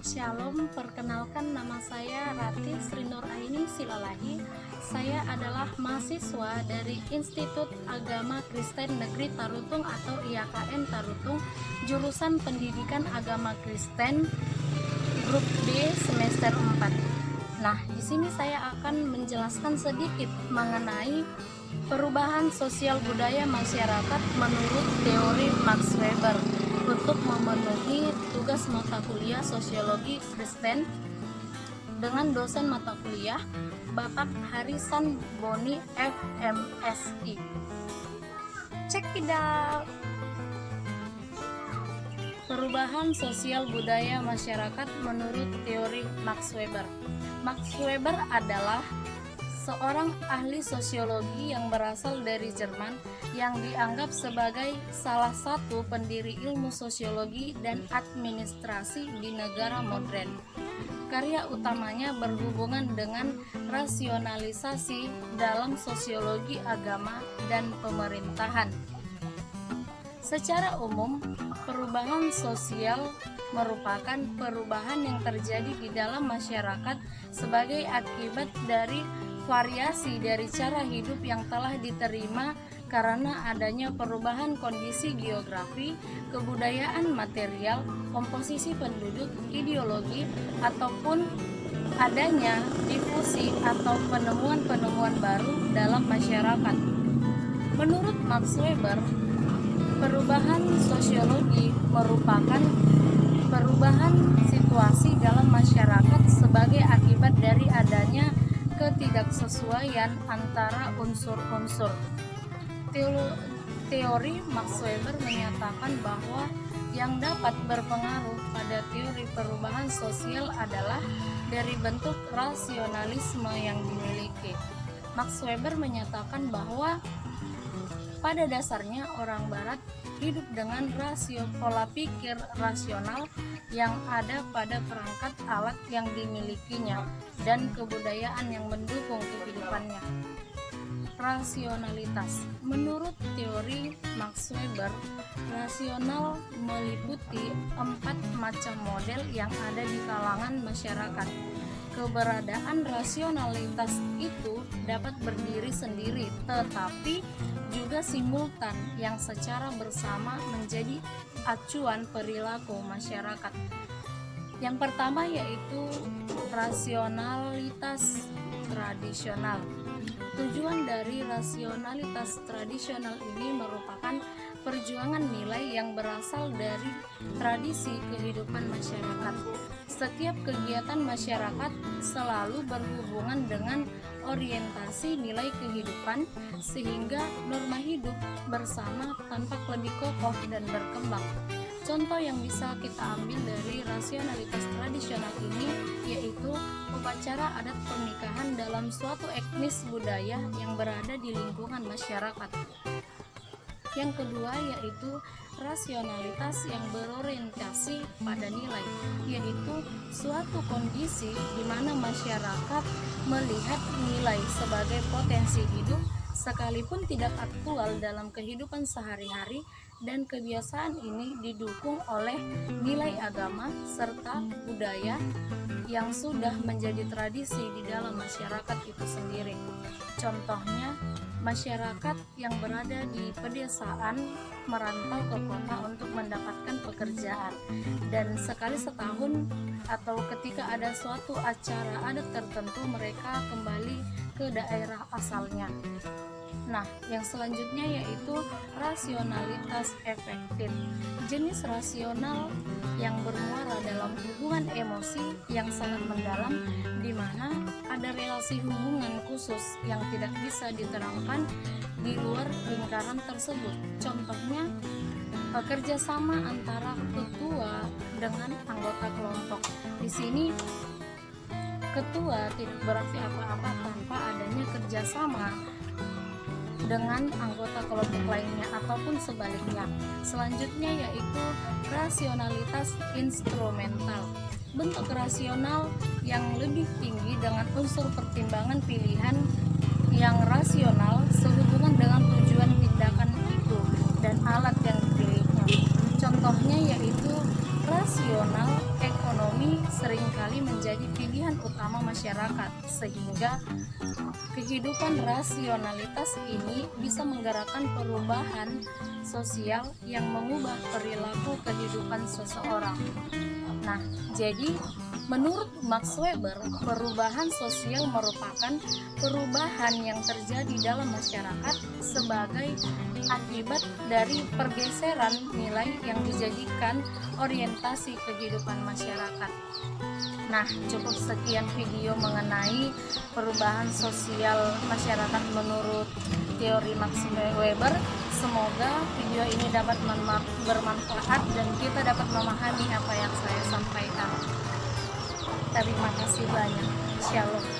Shalom, perkenalkan nama saya Rati Sri Nur Aini Silalahi. Saya adalah mahasiswa dari Institut Agama Kristen Negeri Tarutung atau IAKN Tarutung, jurusan Pendidikan Agama Kristen, grup B semester 4. Nah, di sini saya akan menjelaskan sedikit mengenai perubahan sosial budaya masyarakat menurut teori Max Weber untuk memenuhi tugas mata kuliah Sosiologi Kristen dengan dosen mata kuliah Bapak Harisan Boni FMSI. Check it out. Perubahan sosial budaya masyarakat menurut teori Max Weber. Max Weber adalah seorang ahli sosiologi yang berasal dari Jerman yang dianggap sebagai salah satu pendiri ilmu sosiologi dan administrasi di negara modern. Karya utamanya berhubungan dengan rasionalisasi dalam sosiologi agama dan pemerintahan. Secara umum, perubahan sosial merupakan perubahan yang terjadi di dalam masyarakat sebagai akibat dari variasi dari cara hidup yang telah diterima karena adanya perubahan kondisi geografi, kebudayaan material, komposisi penduduk, ideologi, ataupun adanya difusi atau penemuan-penemuan baru dalam masyarakat. Menurut Max Weber, perubahan sosiologi merupakan perubahan situasi dalam masyarakat sebagai akibat dari adanya ketidaksesuaian antara unsur-unsur. Teori Max Weber menyatakan bahwa yang dapat berpengaruh pada teori perubahan sosial adalah dari bentuk rasionalisme yang dimiliki. Max Weber menyatakan bahwa pada dasarnya orang Barat hidup dengan pola pikir rasional yang ada pada perangkat alat yang dimilikinya dan kebudayaan yang mendukung kehidupannya. Rasionalitas. Menurut teori Max Weber, rasional meliputi 4 macam model yang ada di kalangan masyarakat. Keberadaan rasionalitas itu dapat berdiri sendiri, tetapi juga simultan yang secara bersama menjadi acuan perilaku masyarakat. Yang pertama yaitu rasionalitas tradisional. Tujuan dari rasionalitas tradisional ini merupakan perjuangan nilai yang berasal dari tradisi kehidupan masyarakat. Setiap kegiatan masyarakat selalu berhubungan dengan orientasi nilai kehidupan sehingga norma hidup bersama tampak lebih kokoh dan berkembang. Contoh yang bisa kita ambil dari rasionalitas tradisional ini yaitu upacara adat pernikahan dalam suatu etnis budaya yang berada di lingkungan masyarakat. Yang kedua yaitu rasionalitas yang berorientasi pada nilai, yaitu suatu kondisi di mana masyarakat melihat nilai sebagai potensi hidup sekalipun tidak aktual dalam kehidupan sehari-hari, dan kebiasaan ini didukung oleh nilai agama serta budaya yang sudah menjadi tradisi di dalam masyarakat itu sendiri. Contohnya, masyarakat yang berada di pedesaan merantau ke kota untuk mendapatkan pekerjaan, dan sekali setahun atau ketika ada suatu acara adat tertentu mereka kembali ke daerah asalnya. Nah, yang selanjutnya yaitu rasionalitas efektif. Jenis rasional yang bermuara dalam hubungan emosi yang sangat mendalam, di mana ada relasi hubungan khusus yang tidak bisa diterangkan di luar lingkaran tersebut. Contohnya, kerjasama antara ketua dengan anggota kelompok. Di sini ketua tidak berarti apa-apa tanpa adanya kerjasama dengan anggota kelompok lainnya ataupun sebaliknya. Selanjutnya yaitu rasionalitas instrumental. Bentuk rasional yang lebih tinggi dengan unsur pertimbangan pilihan yang rasional sehubungan dengan tujuan tindakan itu dan alat yang dipilihnya. Contohnya yaitu rasional ekonomi seringkali menjadi pilihan utama masyarakat, sehingga kehidupan rasionalitas ini bisa menggerakkan perubahan sosial yang mengubah perilaku kehidupan seseorang. Nah, jadi menurut Max Weber, perubahan sosial merupakan perubahan yang terjadi dalam masyarakat sebagai akibat dari pergeseran nilai yang dijadikan orientasi kehidupan masyarakat. Nah, cukup sekian video mengenai perubahan sosial masyarakat menurut teori Max Weber. Semoga video ini dapat bermanfaat dan kita dapat memahami apa yang saya sampaikan. Terima kasih banyak. Shalom.